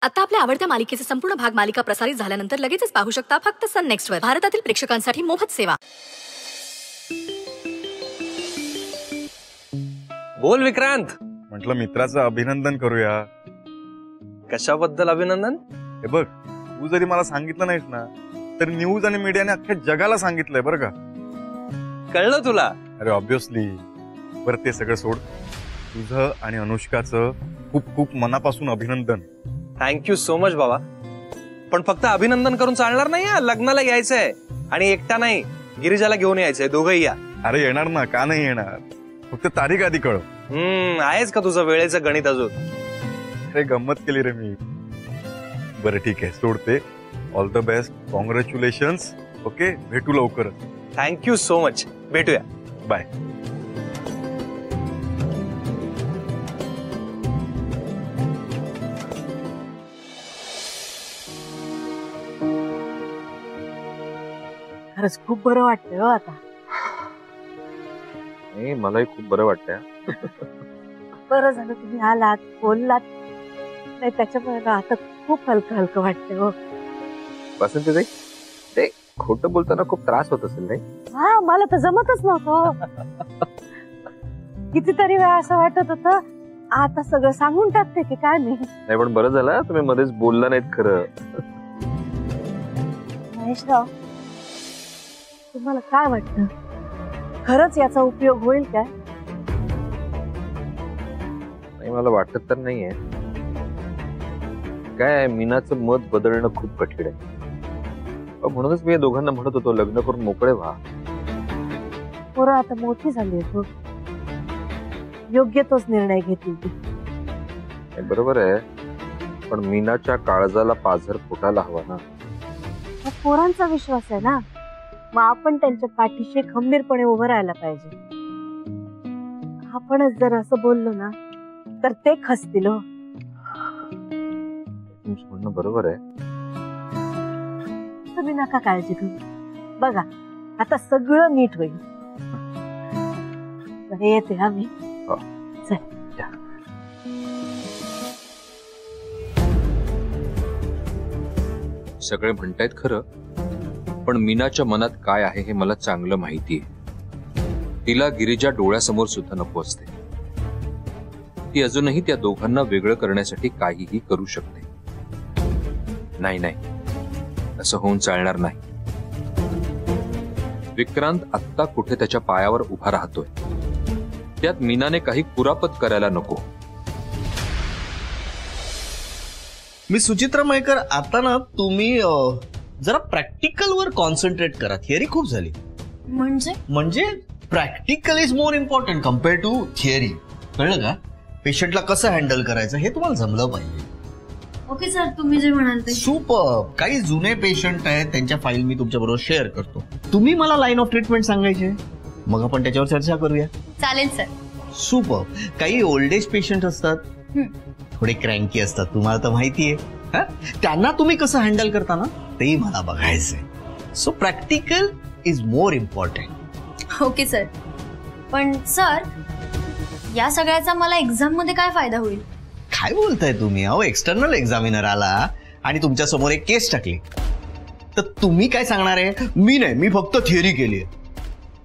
आता आपल्या आवडत्या मालिकेचे संपूर्ण भाग मालिका प्रसारित झाल्यानंतर लगेचच पाहू शकता फक्त सन नेक्स्ट वर. भारतातील प्रेक्षकांसाठी मोफत सेवा. बोल विक्रांत. म्हटलं मित्राचं अभिनंदन करूया. कशाबद्दल अभिनंदन? हे बघ, तू जरी मला सांगितलं नाहीस ना तर न्यूज आणि मीडियाने अख्ख्या जगाला सांगितलंय बरं का. कळलं तुला? अरे ऑब्विसली. बरं ते सगळं सोड. तुझं आणि अनुष्काचं खूप खूप मनापासून अभिनंदन. थँक्यू सो मच बाबा. पण फक्त अभिनंदन करून चालणार नाही, लग्नाला यायचंय. आणि एकटा नाही, गिरिजाला घेऊन यायचंय. दोघंही या. अरे येणार ना, का नाही येणार. फक्त तारीख आधी कळव. आहेच का तुझं वेळेचं गणित अजून? अरे गंमत केली रे मी. बरं ठीक आहे, सोडते. All the best, congratulations. Okay, भेटू लवकरच. Thank you so much. भेटूया. बाय. खरंच खूप बरं वाटतंय हो आता. मलाही खूप बरं वाटतंय. बरं झालं तुम्ही आलात, बोललात. नाही त्याच्यामुळे ना आता खूप हलकं हलकं वाटतंय हो. वासंती, ते खोटं बोलताना खूप त्रास होत असेल नाही? हा, मला तर जमतच नव्हतं. कितीतरी वेळा असं वाटत होतं आता सगळं सांगून टाकते की काय मी. नाही पण बरं झालं तुम्ही मध्येच बोलला नाहीत. खरं महेशराव, तुम्हाला काय वाटतं, खरंच याचा उपयोग होईल काय? नाही, मला वाटत तर नाहीये. काय मीनाचं मत बदलणं खूप कठीण आहे. म्हणूनच मी या दोघांना म्हणत होतो लग्न करून मोकळे व्हा. पोरं आता मोठी झाली आहेत, योग्य तोच निर्णय घेतील ती. बरोबर आहे, पण मीनाच्या काळजाला पाझर फुटायला हवा ना. पोरांचा विश्वास आहे ना, मग आपण त्यांच्या पाठीशी खंबीरपणे उभं राहायला पाहिजे. आपणच जर असं बोललो ना तर ते खचतील हो. म्हणणं बरोबर आहे. तुम्ही नका काळजी करू. बघा आता सगळं नीट होईल. येते आम्ही. सगळे म्हणतायत खरं, पण मीनाच्या मनात काय आहे हे मला चांगलं माहिती आहे. तिला गिरिजा डोळ्यासमोर सुद्धा नको असते. ती अजूनही त्या दोघांना वेगळं करण्यासाठी काहीही करू शकते. नाही नाही, असं होऊन चालणार नाही. विक्रांत आत्ता कुठे त्याच्या पायावर उभा राहतोय, त्यात मीनाने काही कुरापत करायला नको. मी सुचित्रा मयेकर, आता ना तुम्ही जरा प्रॅक्टिकल वर कॉन्सन्ट्रेट करा. थिअरी खूप झाली. म्हणजे practical is more important compare to theory. कळलं का? पेशंटला कसं हँडल करायचं हे तुम्हाला जमलं पाहिजे. ओके सर, तुम्ही जे म्हणाल ते. सुपर. काही जुने पेशंट आहेत, त्यांच्या फाईल मी तुमच्या बरोबर शेअर करतो. तुम्ही मला लाईन ऑफ ट्रीटमेंट सांगायचे, मग आपण त्याच्यावर चर्चा करूया. चालेल सर. सुपर. काही ओल्ड एज पेशंट असतात, थोडे क्रँकी असतात, तुम्हाला तर माहितीये. त्यांना तुम्ही कसं हँडल करता ना तेही मला बघायचंय. So practical is more important. Okay sir. पण सर, या सगळ्याचा मला एक्झाम मध्ये काय फायदा होईल? काय बोलताय तुम्ही? अहो, एक्सटर्नल एक्झामिनर आला आणि तुमच्या समोर एक केस टाकली तर तुम्ही काय सांगणार आहे? मी नाही, मी फक्त थिअरी केली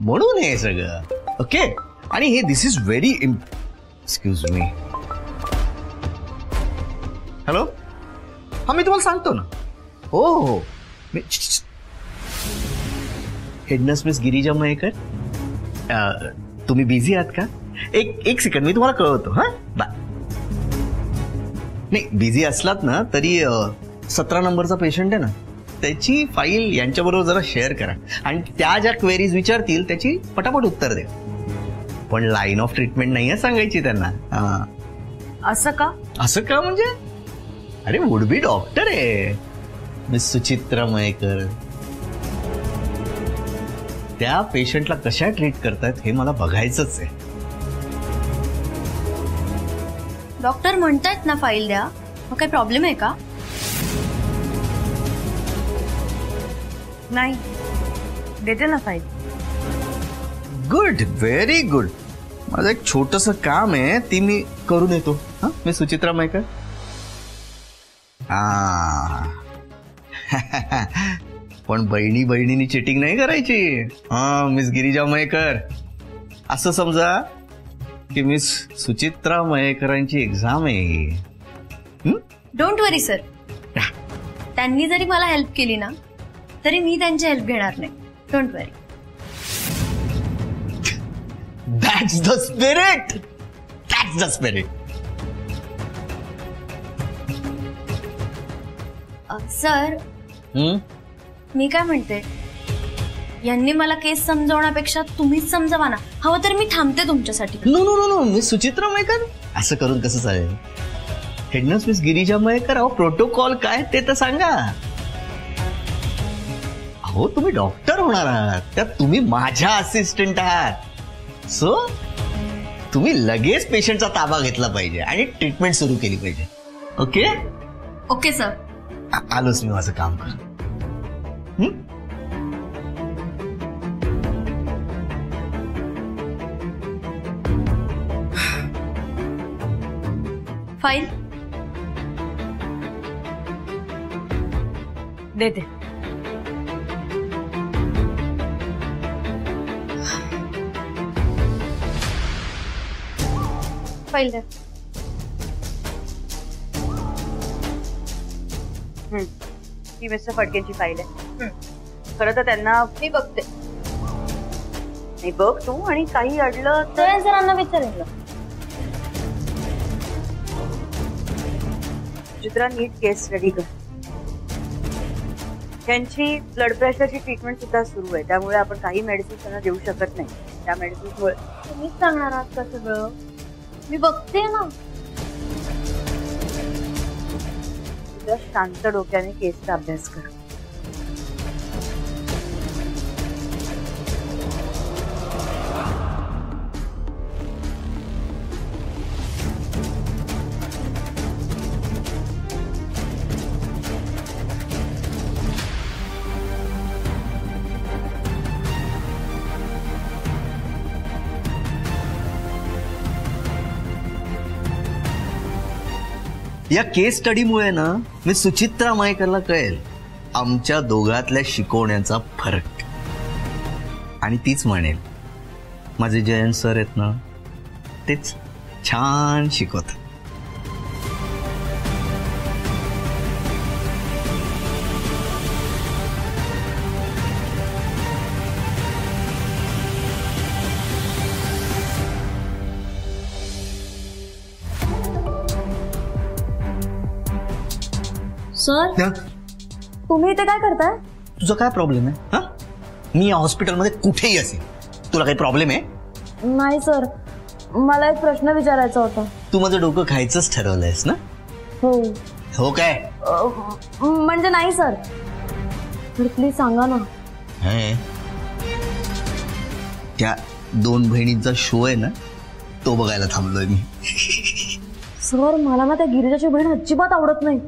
म्हणून हे सगळं. ओके. आणि हे this is very excuse me. Hello. हा, मी तुम्हाला सांगतो ना. हो हो. हेडनर्स मिस गिरिजा मयेकर, तुम्ही बिझी आहात का? एक सेकंड, मी तुम्हाला कळवतो. हा, बाय. नाही, बिझी असलात ना तरी 17 नंबरचा पेशंट आहे ना, त्याची फाईल यांच्याबरोबर जरा शेअर करा आणि त्या ज्या क्वेरीज विचारतील त्याची पटापट उत्तर द्या. पण लाईन ऑफ ट्रीटमेंट नाही आहे सांगायची त्यांना. असं का? असं का म्हणजे? अरे वुड बी डॉक्टर आहे मिस सुचित्रा मयेकर. त्या पेशंटला कशा ट्रीट करतायत हे मला बघायचंच आहे. डॉक्टर म्हणतायत ना फाईल द्या, मग काही प्रॉब्लेम आहे का? नाही, देते ना फाईल. Good, very good. माझं एक छोटस काम आहे, ती मी करून येतो. हा, मी सुचित्रा मयेकर. हा. पण बहिणी बहिणीनी चिटिंग नाही करायची. हा मिस गिरिजा मयेकर, असं समजा की मिस सुचित्रा मयेकरांची एक्झाम आहे. डोंट वरी सर, त्यांनी जरी मला हेल्प केली ना तरी मी त्यांची हेल्प घेणार नाही. Don't worry. That's the spirit. That's the spirit. Sir, मी काय म्हणते, यांनी मला केस समजवण्यापेक्षा तुम्हीच समजवा ना. हवं तर मी थांबते तुमच्यासाठी. No no no no miss Suchitra Mayekar, असं करून कसं चालेल? हेडनर्स मिस गिरिजा मयेकर, अहो प्रोटोकॉल काय ते तर सांगा. अहो तुम्ही डॉक्टर होणार आहात, त्यात तुम्ही माझ्या असिस्टंट आहात. सो तुम्ही लगेच पेशंटचा ताबा घेतला पाहिजे आणि ट्रीटमेंट सुरू केली पाहिजे. Okay okay sir. आलोच मी माझं काम कर. फाईल देते. फाईल द्या. ही मिस्टर फडकेंची फाईल आहे. खरं तर त्यांना मी बघते. नाही बघ तू, आणि काही अडलं तर तर सरांना विचारेल. चित्रा नीट केस स्टडी कर. त्यांची ब्लड प्रेशरची ट्रीटमेंट सुद्धा सुरू आहे, त्यामुळे आपण काही मेडिसिन त्यांना देऊ शकत नाही. त्या मेडिसिनमुळे तुम्हीच सांगणार आहात का सगळं? मी बघते ना. तुझ्या शांत डोक्याने केसचा अभ्यास कर. या केस स्टडीमुळे ना मी सुचित्रा मयेकरला कळेल आमच्या दोघातल्या शिकवण्याचा फरक. आणि तीच म्हणेल माझे जयंत सर आहेत ना, तेच छान शिकवतात. सर, तुम्ही इथे काय करताय? तुझा काय प्रॉब्लेम आहे? हा, मी या हॉस्पिटलमध्ये कुठेही असेल, तुला काही प्रॉब्लेम आहे? नाही सर, मला एक प्रश्न विचारायचा होता. तू माझं डोकं खायचंच ठरवलंयस ना? हो. हो काय? म्हणजे नाही सर, प्लीज सांगा ना. त्या दोन बहिणींचा शो आहे ना, तो बघायला थांबलोय मी. सर, मला ना त्या गिरिजाची बहीण अजिबात आवडत नाही.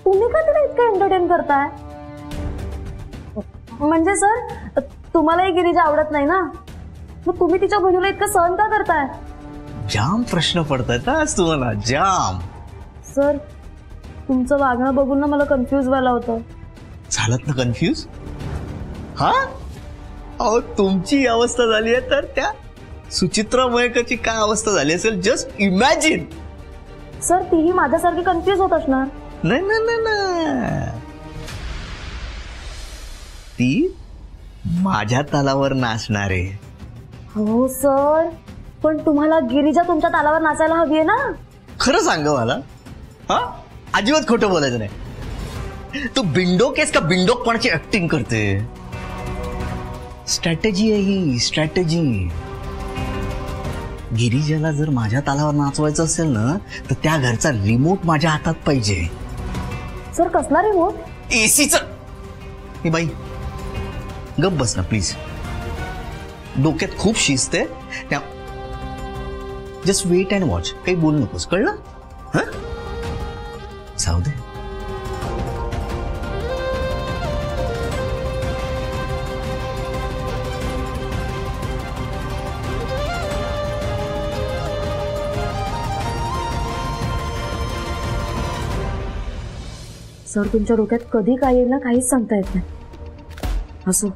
तुम्ही का तिला इतकं एंटरटेन करताय? म्हणजे सर, तुम्हालाही गिरिजा आवडत नाही ना, मग तुम्ही तिच्या बहिणीला इतकं सहन का करताय? जाम प्रश्न पडतायत आज तुम्हाला, जाम. सर, तुमचं वागणं बघून ना मला कन्फ्यूज व्हायला होतं. झालात ना कन्फ्यूज? हा, अहो तुमची अवस्था झाली आहे तर त्या सुचित्रा मयेकरची काय अवस्था झाली असेल, जस्ट इमॅजिन. सर, तीही माझ्यासारखी कन्फ्यूज होत असणार. नाही नाही नाही नाही, ती माझ्या तालावर नाचणार आहे. हो सर, पण तुम्हाला गिरिजा तुमच्या तालावर नाचायला हवी आहे ना? खरं सांग मला, हा अजिबात खोटं बोलायचं नाही. तू बिंडोकेस का बिंडोकपणाची ऍक्टिंग करते. स्ट्रॅटेजी आहे ही, स्ट्रॅटेजी. गिरिजाला जर माझ्या तालावर नाचवायचं असेल ना, तर त्या घरचा रिमोट माझ्या हातात पाहिजे. सर, कसला रिमोट? एसीच. हे बाई गप बस ना प्लीज, डोक्यात खूप शिस्त आहे. त्या जस्ट वेट अँड वॉच, काही बोलू नकोस, कळलं? हा, जाऊ दे. सर तुमच्या डोक्यात कधी काय येईल ना काहीच सांगता येत नाही. असो,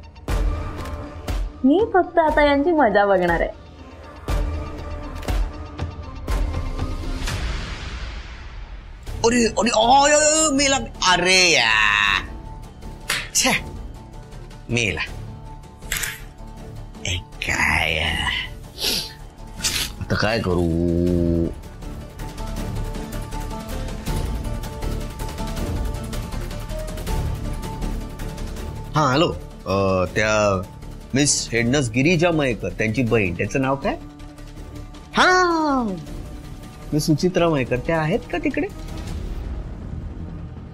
मी फक्त आता यांची मजा बघणार आहे. अरे अरे अरे मेला. अरे यार, छे मेला. काय आता काय करू? हा हॅलो, त्या मिस हेडनर्स गिरिजा मयेकर, त्यांची बहीण, त्याचं नाव काय? हा मिस सुचित्रा मयेकर, त्या आहेत का तिकडे?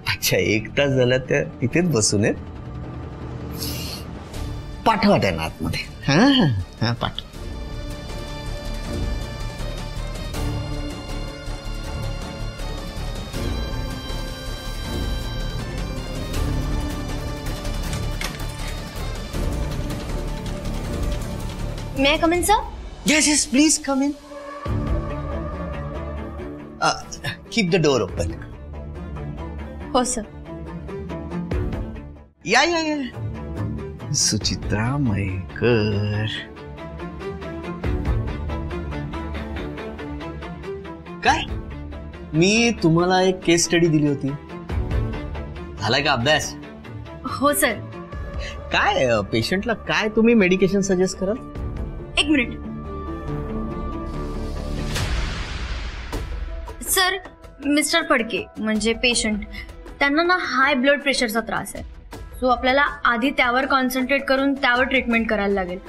अच्छा, 1 तास झाला त्या तिथेच बसून आहेत. पाठवा त्यांना आतमध्ये. हा हा पाठवा. May I come in sir? Yes, yes, please come in. Keep the door open. हो सर. या या या. सुचित्रा मयेकर. काय? मी तुम्हाला एक केस स्टडी दिली होती, झालाय का अभ्यास? हो सर. काय पेशंटला काय तुम्ही मेडिकेशन सजेस्ट कराल? 1 मिनिट सर. मिस्टर फडके म्हणजे पेशंट, त्यांना ना हाय ब्लड प्रेशरचा त्रास आहे. सो आपल्याला आधी त्यावर कॉन्सन्ट्रेट करून त्यावर ट्रीटमेंट करायला लागेल.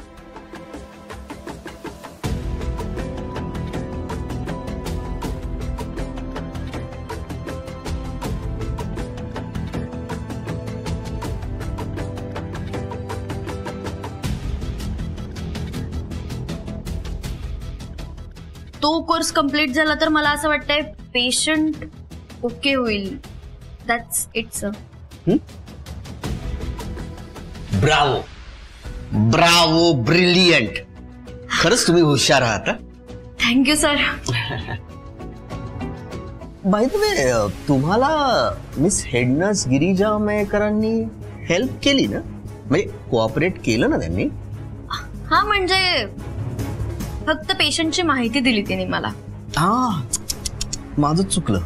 तो कोर्स कंप्लीट झाला तर मला असं वाटतंय पेशंट ओके होईल. That's it sir. Bravo Bravo, brilliant. खरंच तुम्ही हुशार आहात. Thank you sir. By the way, तुम्हाला मिस हेडनर्स गिरिजा मयेकरांनी हेल्प केली ना? म्हणजे कोऑपरेट केलं ना त्यांनी? हा, म्हणजे फक्त पेशंटची माहिती दिली तिने मला. हा, माझं चुकलं.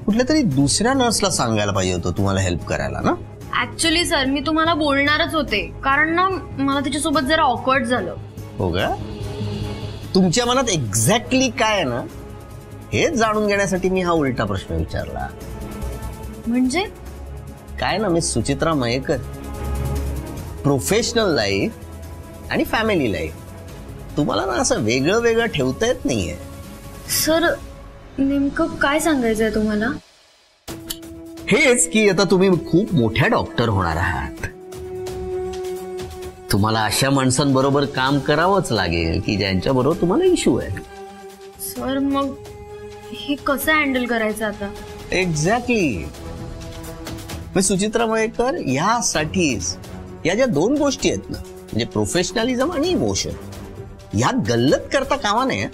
कुठल्या तरी दुसऱ्या नर्सला सांगायला पाहिजे होतं तुम्हाला हेल्प करायला ना? ऍक्च्युली सर, मी तुम्हाला बोलणारच होते, कारण ना मला तिच्यासोबत जरा ऑकवर्ड झालं. हो का? तुमच्या मनात एक्झॅक्टली काय आहे ना हे जाणून घेण्यासाठी मी हा उलटा प्रश्न विचारला. म्हणजे काय ना miss Suchitra Mayekar, professional life आणि फॅमिली लाईफ तुम्हाला ना असं वेगळं वेगळं ठेवता येत नाहीये. सर, नेमकं काय सांगायचंय तुम्हाला? हेच की आता तुम्ही खूप मोठ्या डॉक्टर होणार आहात. तुम्हाला अशा माणसांबरोबर काम करावंच लागेल की ज्यांच्या बरोबर तुम्हाला इश्यू आहे. सर, मग हे कसं हँडल करायचं आता? एक्झॅक्टली. मी सुचित्रा मयेकर, यासाठीच या ज्या 2 गोष्टी आहेत ना, म्हणजे प्रोफेशनलिझम आणि इमोशन, यात गल्लत करता कामा नये.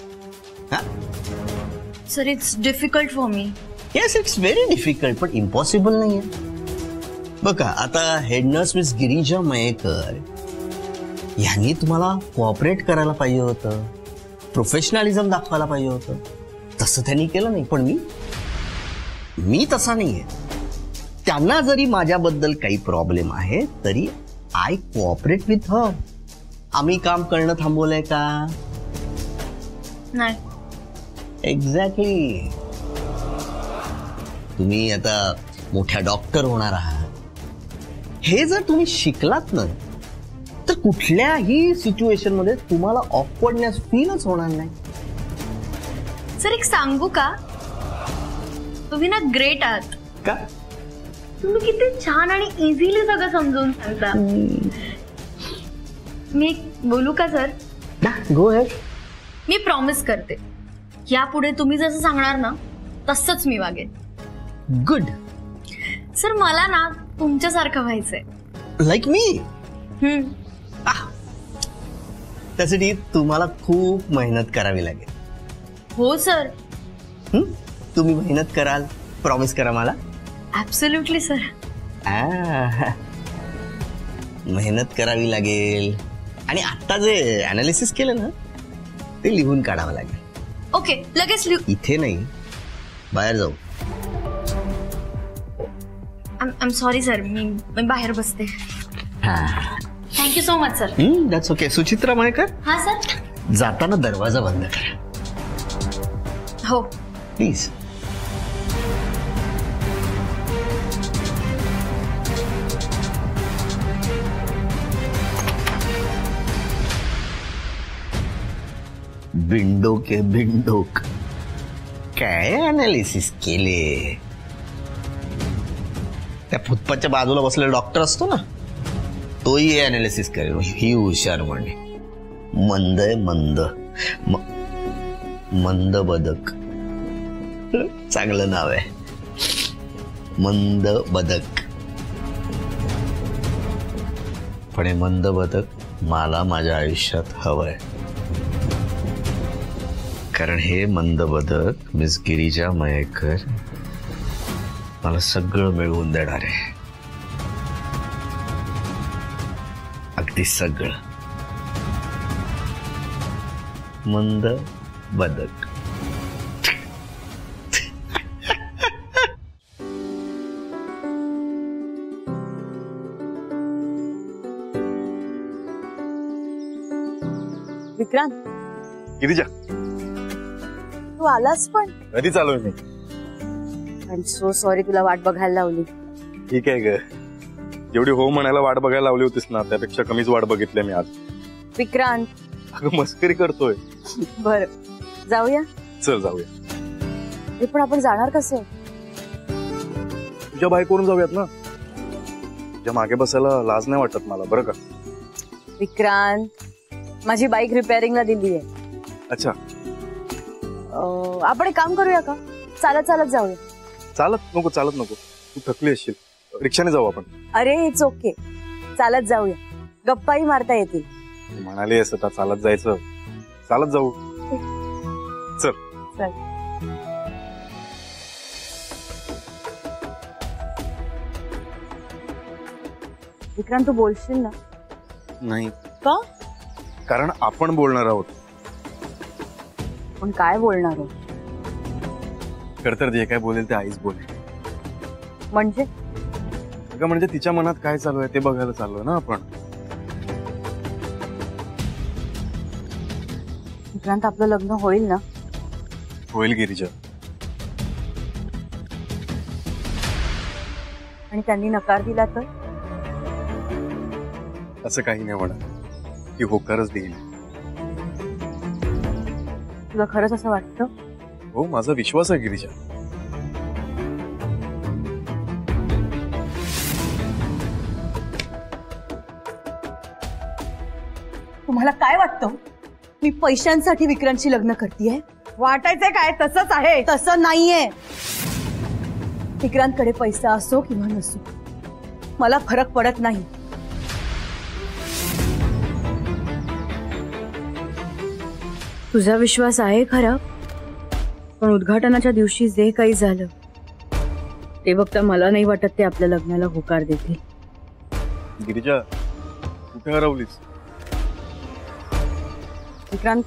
Sir, it's difficult for me. Yes, it's very difficult, पण इम्पॉसिबल नाहीये. बघा, आता head nurse miss Girija Mayekar यांनी तुम्हाला कोऑपरेट करायला पाहिजे होतं, प्रोफेशनलिझम दाखवायला पाहिजे होतं. तसं त्यांनी केलं नाही. पण मी तसा नाहीये. त्यांना जरी माझ्याबद्दल काही प्रॉब्लेम आहे तरी आय कोऑपरेट विथ हर. आम्ही काम करणं थांबवलंय का? नाही. एक्झॅक्टली. तुम्ही आता मोठ्या डॉक्टर होणार आहात. हे जर तुम्ही शिकलात ना तर कुठल्याही सिच्युएशन मध्ये तुम्हाला ऑकवर्डनेस फीलच होणार नाही. सर, एक सांगू का? तुम्ही ना ग्रेट आहात. का? तुम्ही किती छान आणि इझिली सगळं समजून सांगता. मी बोलू का सर? Go ahead. मी प्रॉमिस करते, यापुढे तुम्ही जसं सांगणार ना तसंच मी वागेन. गुड. सर, मला ना तुमच्यासारखं व्हायचंय. लाईक मी. त्यासाठी तुम्हाला खूप मेहनत करावी लागेल. हो सर. तुम्ही मेहनत कराल? प्रॉमिस करा मला. Absolutely sir. मेहनत करावी लागेल आणि आता जे अनालिसिस केलं ना ते लिहून काढावं लागेल. ओके, लगेच लिहू. इथे नाही, बाहेर जाऊ. आय सॉरी सर, मी बाहेर बसते. Thank you so much sir. That's okay. Suchitra Mayekar, हा सर. जाताना दरवाजा बंद करा हो. प्लीज. बिंडोक आहे बिंडोक. काय अनालिसिस केले. त्या फुटपाथच्या बाजूला बसलेला डॉक्टर असतो ना, तोही अनालिसिस करेल. ही हुशार म्हणे. मंद आहे मंद. मंद बदक. चांगलं नाव आहे, मंद बदक. पण हे मंद बदक मला माझ्या आयुष्यात हवंय, कारण हे मंद बदक मिस गिरिजा मयेकर मला सगळं मिळवून देणार आहे. अगदी सगळं. मंद बदक. विक्रांत, गिरिजा, तू आलास पण. कधी चालूय मी. आय एम सो सॉरी, तुला वाट बघायला लावली. ठीक आहे ग, जेवढी हो म्हणायला वाट बघायला लावली होतीस ना त्यापेक्षा कमीच वाट बघितली मी आज. विक्रांत, अगं मस्करी करतोय. बर जाऊया. चल जाऊया. पण आपण जाणार कसं. तुझ्या बाईकवरून जाऊयात ना. तुझ्या मागे बसायला लाज नाही वाटत मला, बरं का. विक्रांत, माझी बाईक रिपेअरिंगला दिली आहे. अच्छा, आपण एक काम करूया का, चालत चालत जाऊया. चालत नको, चालत नको, तू थकली असशील. रिक्षाने जाऊ आपण. अरे इट्स ओके, चालत जाऊया, गप्पाही मारता येतील. म्हणाली असं आता चालत जायचं. चालत जाऊ. चल चल. विक्रांत, तू बोलशील ना. नाही का. कारण आपण बोलणार आहोत. पण काय बोलणार हो. तर जे काय बोलेल ते आईच बोलेल. म्हणजे अगं म्हणजे तिच्या मनात काय चालू आहे ते बघायला चालू ना आपण. विक्रांत, आपलं लग्न होईल ना. होईल गिरिजा. आणि त्यांनी नकार दिला तर. असं काही नाही म्हणा, ती होकारच देईल. तुला खरंच असं वाटतं. हो, माझा विश्वास आहे गिरिजा. तुम्हाला काय वाटतं, मी पैशांसाठी विक्रांतशी लग्न करतेय. वाटायचंय काय, तसंच आहे. तसं नाहीये. विक्रांतकडे पैसा असो किंवा नसो, मला फरक पडत नाही. तुझा विश्वास आहे खरा, पण उद्घाटनाच्या दिवशी जे काही झालं ते बघता मला नाही वाटत ते आपल्या लग्नाला होकार देतील. गिरिजा, कुठे हरवलीस. विक्रांत,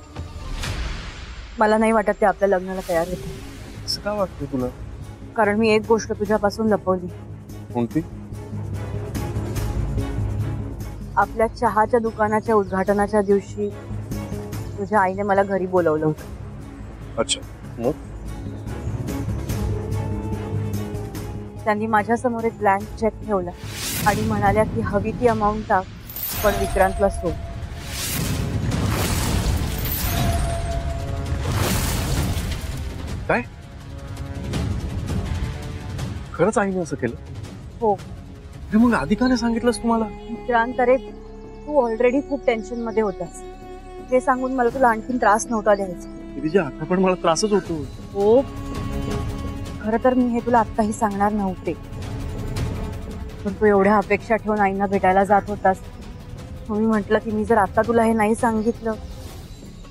मला नाही वाटत ते आपल्या लग्नाला तयार होते. असं का वाटतं तुला. कारण मी एक गोष्ट तुझ्यापासून लपवली. कोणती. आपल्या चहाच्या दुकानाच्या उद्घाटनाच्या दिवशी तुझ्या आईने मला घरी बोलवलं होतं. अच्छा, मग त्यांनी माझ्या समोर एक ब्लँक चेक ठेवला आणि म्हणाल्या की हवी ती अमाऊंट टाक, पण विक्रांतला सोड. काय खरंच आईने असं केलं. हो. अरे मग आधी का नाही सांगितलंस तुम्हाला. विक्रांत, अरे तू ऑलरेडी खूप टेन्शन मध्ये होतास. ते सांगून मला तुला आणखीन त्रास नव्हता द्यायचा. गिरिजा, आता पण मला त्रासच होतो. हो, खरं तर मी हे तुला आत्ताही सांगणार नव्हते, पण तू एवढ्या अपेक्षा ठेवून आईंना भेटायला जात होतास. मी म्हटलं की मी जर आता तुला हे नाही सांगितलं,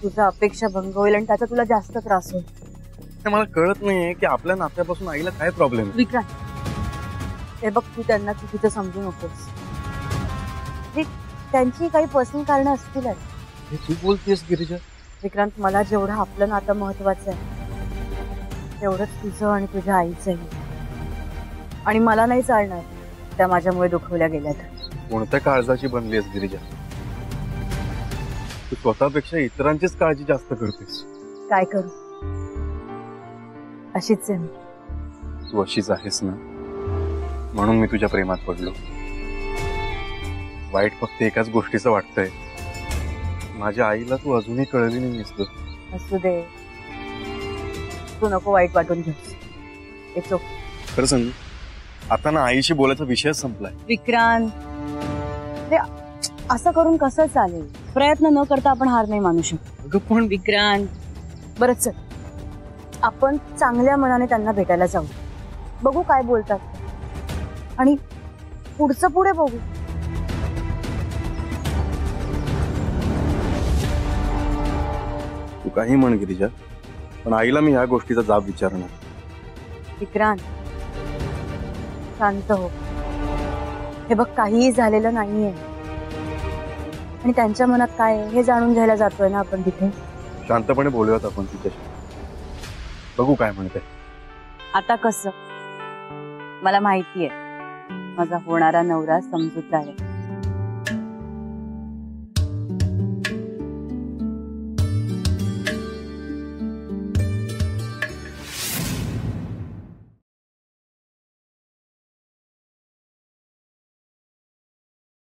तुझा अपेक्षा भंग होईल आणि त्याचा तुला जास्त त्रास होईल. मला कळत नाहीये की आपल्या नात्यापासून आईला काय प्रॉब्लेम आहे. विक्रांत, हे बघ, तू त्यांना चुकीचं समजू नकोस. त्यांची काही पर्सनल कारणं असतील. हे तू बोलतेस गिरिजा? विक्रांत, मला जेवढं आपलं नातं महत्वाचं आहे तेवढंच तुझं आणि तुझ्या आईचंही. आणि मला नाही चालणार त्या माझ्यामुळे दुखवल्या गेल्या तर. कोणत्या काळजाची बनलीस गिरिजा? तू स्वतःपेक्षा इतरांचीच काळजी जास्त करतेस. काय करू, अशीच आहे मी. तू अशीच आहेस ना, म्हणून मी तुझ्या प्रेमात पडलो. वाईट फक्त एकाच गोष्टीचं वाटतंय, माझ्या आईला तू अजूनही कळली नाहीस. असू दे, तू नको वाईट वाटून घेऊस. It's okay. खरं सांगू, आता ना आईशी बोलायचा विषय संपलाय. विक्रांत, ते असं करून कसं चालेल? प्रयत्न न करता आपण हार नाही मानू शकतो. पण विक्रांत, बरं चल, आपण चांगल्या मनाने त्यांना भेटायला जाऊ, बघू काय बोलतात, आणि पुढचं पुढे बघू. तू काही म्हण गिरिजा, पण आईला मी या गोष्टीचा जाब विचारणार. विक्रांत, शांत हो. हे बघ, काहीही झालेलं नाहीये आणि त्यांच्या मनात काय आहे हे जाणून घ्यायला जातोय ना आपण तिथे. शांतपणे बोलूयात आपण तिच्याशी, बघू काय म्हणते. आता कसं, मला माहितीये माझा होणारा नवरा समजूतदार आहे.